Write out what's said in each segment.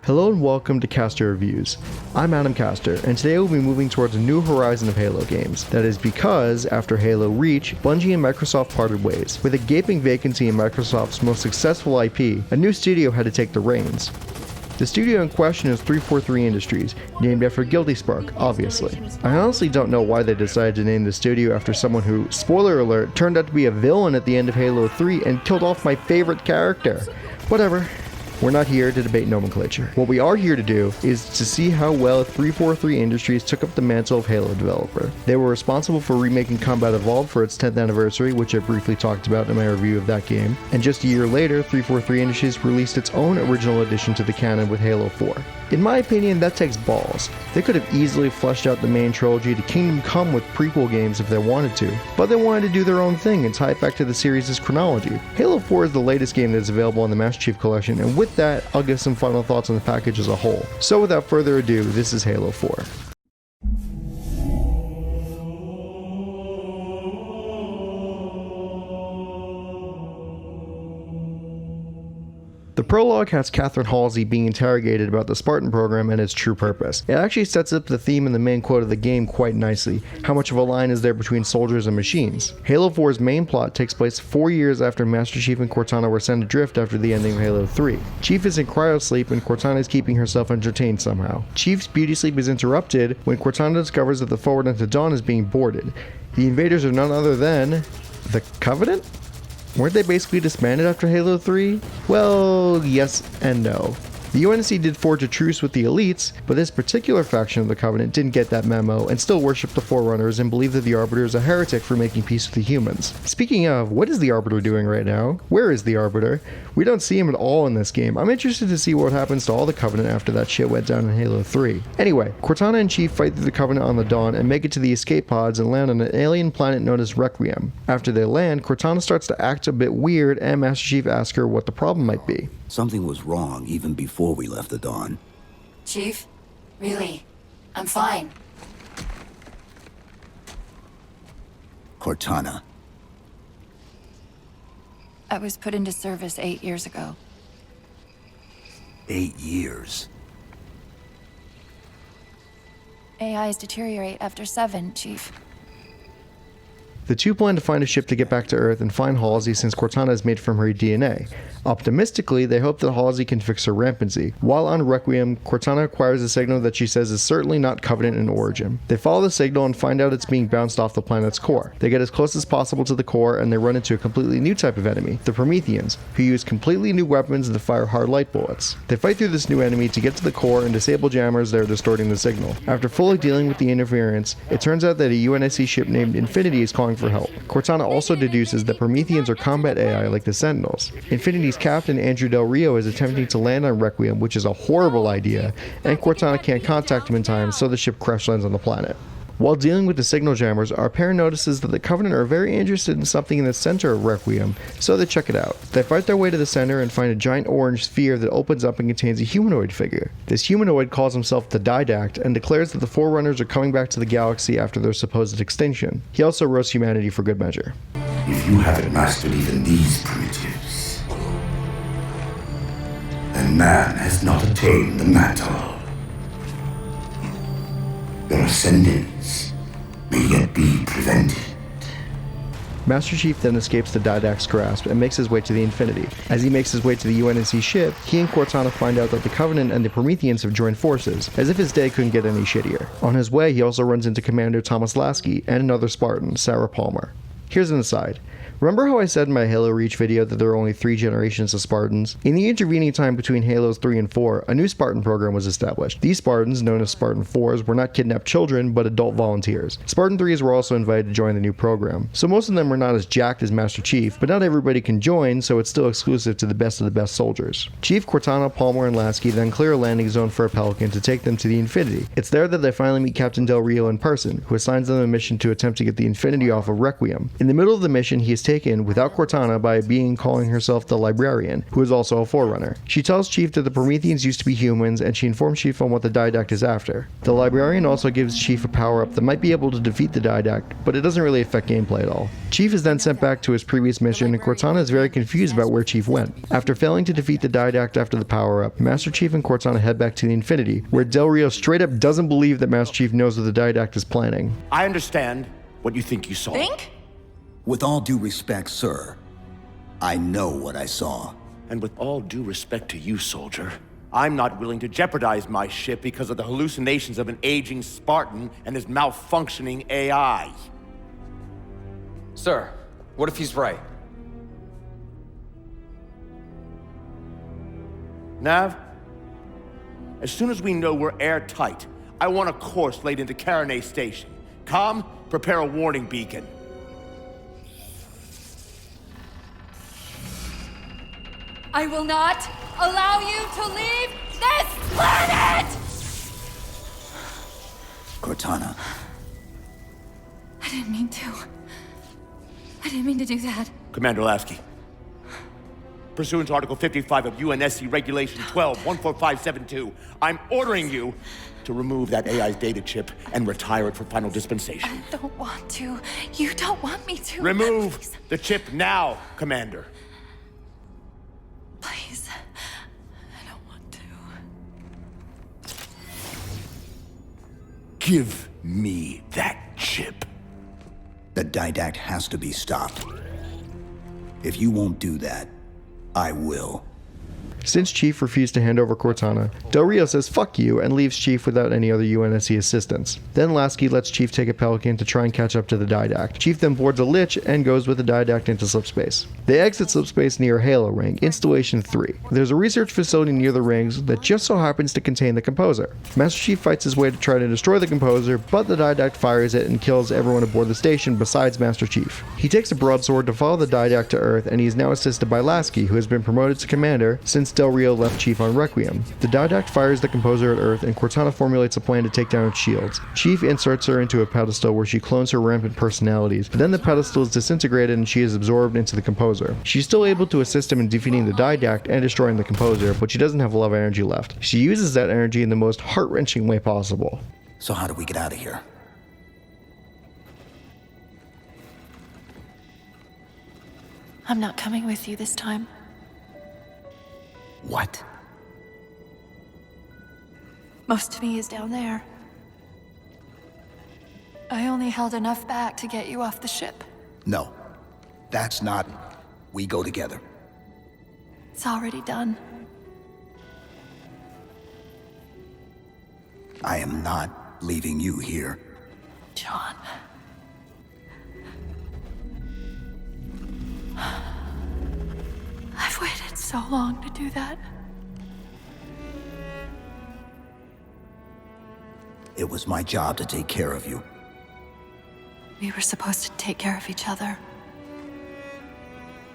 Hello and welcome to Castar Reviews. I'm Adam Castar, and today we'll be moving towards a new horizon of Halo games. That is because, after Halo Reach, Bungie and Microsoft parted ways. With a gaping vacancy in Microsoft's most successful IP, a new studio had to take the reins. The studio in question is 343 Industries, named after Guilty Spark, obviously. I honestly don't know why they decided to name the studio after someone who, spoiler alert, turned out to be a villain at the end of Halo 3 and killed off my favorite character. Whatever. We're not here to debate nomenclature. What we are here to do is to see how well 343 Industries took up the mantle of Halo developer. They were responsible for remaking Combat Evolved for its 10th anniversary, which I briefly talked about in my review of that game, and just a year later, 343 Industries released its own original addition to the canon with Halo 4. In my opinion, that takes balls. They could have easily fleshed out the main trilogy to Kingdom Come with prequel games if they wanted to, but they wanted to do their own thing and tie it back to the series' chronology. Halo 4 is the latest game that is available on the Master Chief Collection, and with that, I'll give some final thoughts on the package as a whole. So without further ado, this is Halo 4. The prologue has Catherine Halsey being interrogated about the Spartan program and its true purpose. It actually sets up the theme and the main quote of the game quite nicely. How much of a line is there between soldiers and machines? Halo 4's main plot takes place 4 years after Master Chief and Cortana were sent adrift after the ending of Halo 3. Chief is in cryosleep and Cortana is keeping herself entertained somehow. Chief's beauty sleep is interrupted when Cortana discovers that the forward into Dawn is being boarded. The invaders are none other than the Covenant? Weren't they basically disbanded after Halo 3? Well, yes and no. The UNSC did forge a truce with the elites, but this particular faction of the Covenant didn't get that memo and still worship the Forerunners and believe that the Arbiter is a heretic for making peace with the humans. Speaking of, what is the Arbiter doing right now? Where is the Arbiter? We don't see him at all in this game. I'm interested to see what happens to all the Covenant after that shit went down in Halo 3. Anyway, Cortana and Chief fight through the Covenant on the Dawn and make it to the escape pods and land on an alien planet known as Requiem. After they land, Cortana starts to act a bit weird and Master Chief asks her what the problem might be. Something was wrong even before we left the Dawn. Chief? Really? I'm fine. Cortana. I was put into service 8 years ago. 8 years. AIs deteriorate after 7, Chief. The two plan to find a ship to get back to Earth and find Halsey since Cortana is made from her DNA. Optimistically, they hope that Halsey can fix her rampancy. While on Requiem, Cortana acquires a signal that she says is certainly not Covenant in origin. They follow the signal and find out it's being bounced off the planet's core. They get as close as possible to the core and they run into a completely new type of enemy, the Prometheans, who use completely new weapons that fire hard light bullets. They fight through this new enemy to get to the core and disable jammers that are distorting the signal. After fully dealing with the interference, it turns out that a UNSC ship named Infinity is calling for help. Cortana also deduces that Prometheans are combat AI like the Sentinels. Infinity's captain Andrew Del Rio is attempting to land on Requiem, which is a horrible idea, and Cortana can't contact him in time, so the ship crash lands on the planet. While dealing with the signal jammers, our pair notices that the Covenant are very interested in something in the center of Requiem, so they check it out. They fight their way to the center and find a giant orange sphere that opens up and contains a humanoid figure. This humanoid calls himself the Didact and declares that the Forerunners are coming back to the galaxy after their supposed extinction. He also roasts humanity for good measure. If you haven't mastered even these primitives, then man has not attained the mantle. Your ascendance may yet be prevented. Master Chief then escapes the Didact's grasp and makes his way to the Infinity. As he makes his way to the UNSC ship, he and Cortana find out that the Covenant and the Prometheans have joined forces, as if his day couldn't get any shittier. On his way, he also runs into Commander Thomas Lasky and another Spartan, Sarah Palmer. Here's an aside. Remember how I said in my Halo Reach video that there are only 3 generations of Spartans? In the intervening time between Halos 3 and 4, a new Spartan program was established. These Spartans, known as Spartan 4s, were not kidnapped children, but adult volunteers. Spartan 3s were also invited to join the new program. So most of them were not as jacked as Master Chief, but not everybody can join, so it's still exclusive to the best soldiers. Chief, Cortana, Palmer, and Lasky then clear a landing zone for a Pelican to take them to the Infinity. It's there that they finally meet Captain Del Rio in person, who assigns them a mission to attempt to get the Infinity off of Requiem. In the middle of the mission, he is taken, without Cortana, by a being calling herself the Librarian, who is also a Forerunner. She tells Chief that the Prometheans used to be humans, and she informs Chief on what the Didact is after. The Librarian also gives Chief a power-up that might be able to defeat the Didact, but it doesn't really affect gameplay at all. Chief is then sent back to his previous mission, and Cortana is very confused about where Chief went. After failing to defeat the Didact after the power-up, Master Chief and Cortana head back to the Infinity, where Del Rio straight up doesn't believe that Master Chief knows what the Didact is planning. I understand what you think you saw. Think? With all due respect, sir, I know what I saw. And with all due respect to you, soldier, I'm not willing to jeopardize my ship because of the hallucinations of an aging Spartan and his malfunctioning AI. Sir, what if he's right? Nav, as soon as we know we're airtight, I want a course laid into Caronay Station. Com, prepare a warning beacon. I will not allow you to leave this planet! Cortana, I didn't mean to. I didn't mean to do that. Commander Lasky, pursuant to Article 55 of UNSC Regulation 12-14572, I'm ordering you to remove that AI's data chip and retire it for final dispensation. I don't want to. You don't want me to. Remove Please. the chip now, Commander. Please. I don't want to. Give me that chip. the Didact has to be stopped. If you won't do that, I will. Since Chief refused to hand over Cortana, Del Rio says fuck you and leaves Chief without any other UNSC assistance. Then Lasky lets Chief take a Pelican to try and catch up to the Didact. Chief then boards a Lich and goes with the Didact into Slipspace. They exit Slipspace near Halo Ring, Installation 3. There's a research facility near the rings that just so happens to contain the Composer. Master Chief fights his way to try to destroy the Composer, but the Didact fires it and kills everyone aboard the station besides Master Chief. He takes a broadsword to follow the Didact to Earth, and he is now assisted by Lasky, who has been promoted to Commander since Del Rio left Chief on Requiem. The Didact fires the Composer at Earth, and Cortana formulates a plan to take down its shields. Chief inserts her into a pedestal where she clones her rampant personalities, but then the pedestal is disintegrated and she is absorbed into the Composer. She's still able to assist him in defeating the Didact and destroying the Composer, but she doesn't have a lot of energy left. She uses that energy in the most heart-wrenching way possible. So how do we get out of here? I'm not coming with you this time. What? Most of me is down there. I only held enough back to get you off the ship. No. That's not... We go together. It's already done. I am not leaving you here. John. I've waited so long to do that. It was my job to take care of you. We were supposed to take care of each other.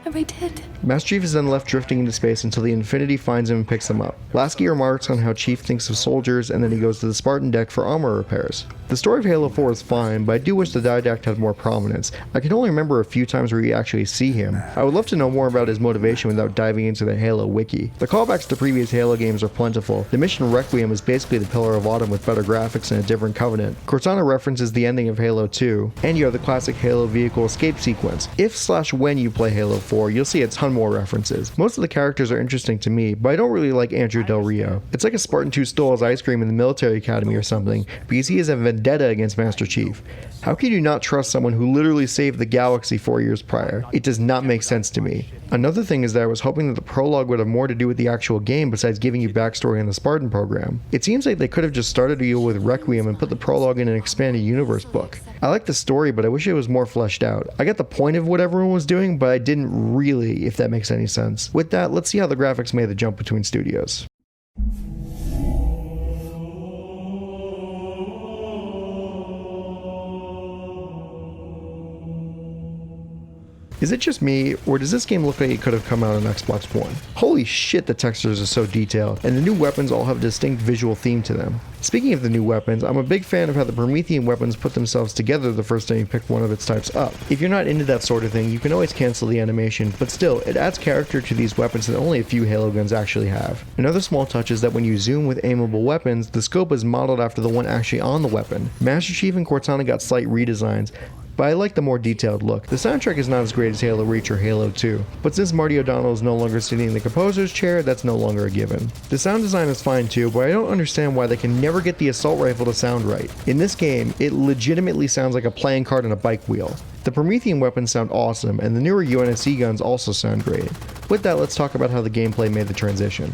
And we did. Master Chief is then left drifting into space until the Infinity finds him and picks him up. Lasky remarks on how Chief thinks of soldiers, and then he goes to the Spartan deck for armor repairs. The story of Halo 4 is fine, but I do wish the Didact had more prominence. I can only remember a few times where you actually see him. I would love to know more about his motivation without diving into the Halo wiki. The callbacks to previous Halo games are plentiful. The mission Requiem is basically the Pillar of Autumn with better graphics and a different covenant. Cortana references the ending of Halo 2, and you have the classic Halo vehicle escape sequence. If/when you play Halo 4, you'll see a ton more references. Most of the characters are interesting to me, but I don't really like Andrew Del Rio. It's like a Spartan 2 stole his ice cream in the military academy or something, because he has a vendetta against Master Chief. How can you not trust someone who literally saved the galaxy 4 years prior? It does not make sense to me. Another thing is that I was hoping that the prologue would have more to do with the actual game besides giving you backstory on the Spartan program. It seems like they could have just started you with Requiem and put the prologue in an expanded universe book. I like the story, but I wish it was more fleshed out. I got the point of what everyone was doing, but I didn't really, if that makes any sense. With that, let's see how the graphics made the jump between studios. Is it just me, or does this game look like it could have come out on Xbox One? Holy shit, the textures are so detailed, and the new weapons all have a distinct visual theme to them. Speaking of the new weapons, I'm a big fan of how the Promethean weapons put themselves together the first time you pick one of its types up. If you're not into that sort of thing, you can always cancel the animation, but still, it adds character to these weapons that only a few Halo guns actually have. Another small touch is that when you zoom with aimable weapons, the scope is modeled after the one actually on the weapon. Master Chief and Cortana got slight redesigns, but I like the more detailed look. The soundtrack is not as great as Halo Reach or Halo 2, but since Marty O'Donnell is no longer sitting in the composer's chair, that's no longer a given. The sound design is fine too, but I don't understand why they can never get the assault rifle to sound right. In this game, it legitimately sounds like a playing card on a bike wheel. The Promethean weapons sound awesome, and the newer UNSC guns also sound great. With that, let's talk about how the gameplay made the transition.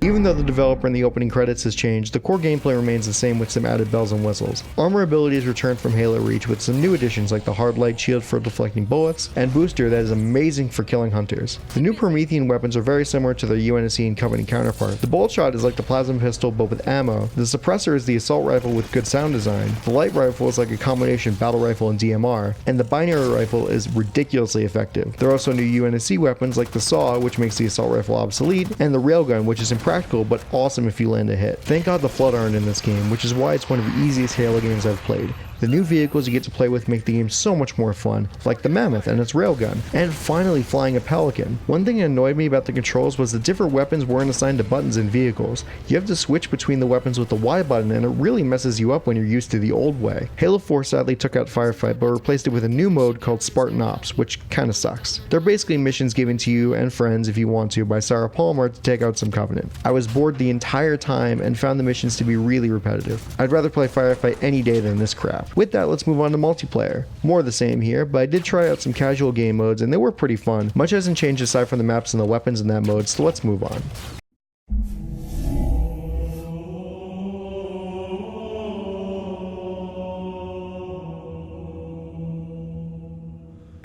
Even though the developer in the opening credits has changed, the core gameplay remains the same with some added bells and whistles. Armor abilities returned from Halo Reach with some new additions like the hard light shield for deflecting bullets, and booster that is amazing for killing hunters. The new Promethean weapons are very similar to their UNSC and Company counterpart. The bolt shot is like the plasma pistol but with ammo, the suppressor is the assault rifle with good sound design, the light rifle is like a combination battle rifle and DMR, and the binary rifle is ridiculously effective. There are also new UNSC weapons like the saw, which makes the assault rifle obsolete, and the railgun, which is impractical but awesome if you land a hit. Thank God the Flood aren't in this game, which is why it's one of the easiest Halo games I've played. The new vehicles you get to play with make the game so much more fun, like the Mammoth and its railgun, and finally flying a Pelican. One thing that annoyed me about the controls was the different weapons weren't assigned to buttons in vehicles. You have to switch between the weapons with the Y button, and it really messes you up when you're used to the old way. Halo 4 sadly took out Firefight, but replaced it with a new mode called Spartan Ops, which kinda sucks. They're basically missions given to you and friends if you want to by Sarah Palmer to take out some Covenant. I was bored the entire time and found the missions to be really repetitive. I'd rather play Firefight any day than this crap. With that, let's move on to multiplayer. More of the same here, but I did try out some casual game modes and they were pretty fun. Much hasn't changed aside from the maps and the weapons in that mode, so let's move on.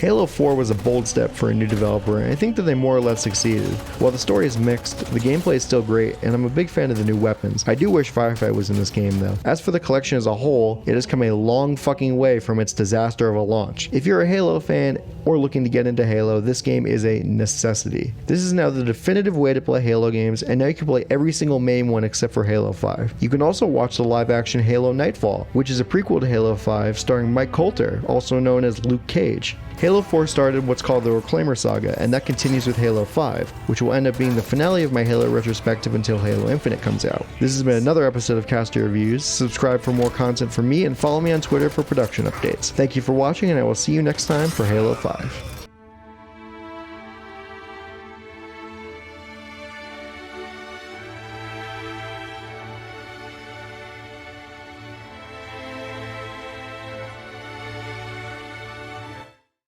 Halo 4 was a bold step for a new developer, and I think that they more or less succeeded. While the story is mixed, the gameplay is still great, and I'm a big fan of the new weapons. I do wish Firefight was in this game though. As for the collection as a whole, it has come a long fucking way from its disaster of a launch. If you're a Halo fan or looking to get into Halo, this game is a necessity. This is now the definitive way to play Halo games, and now you can play every single main one except for Halo 5. You can also watch the live-action Halo Nightfall, which is a prequel to Halo 5 starring Mike Coulter, also known as Luke Cage. Halo 4 started what's called the Reclaimer Saga, and that continues with Halo 5, which will end up being the finale of my Halo retrospective until Halo Infinite comes out. This has been another episode of Castar Reviews. Subscribe for more content from me and follow me on Twitter for production updates. Thank you for watching, and I will see you next time for Halo 5.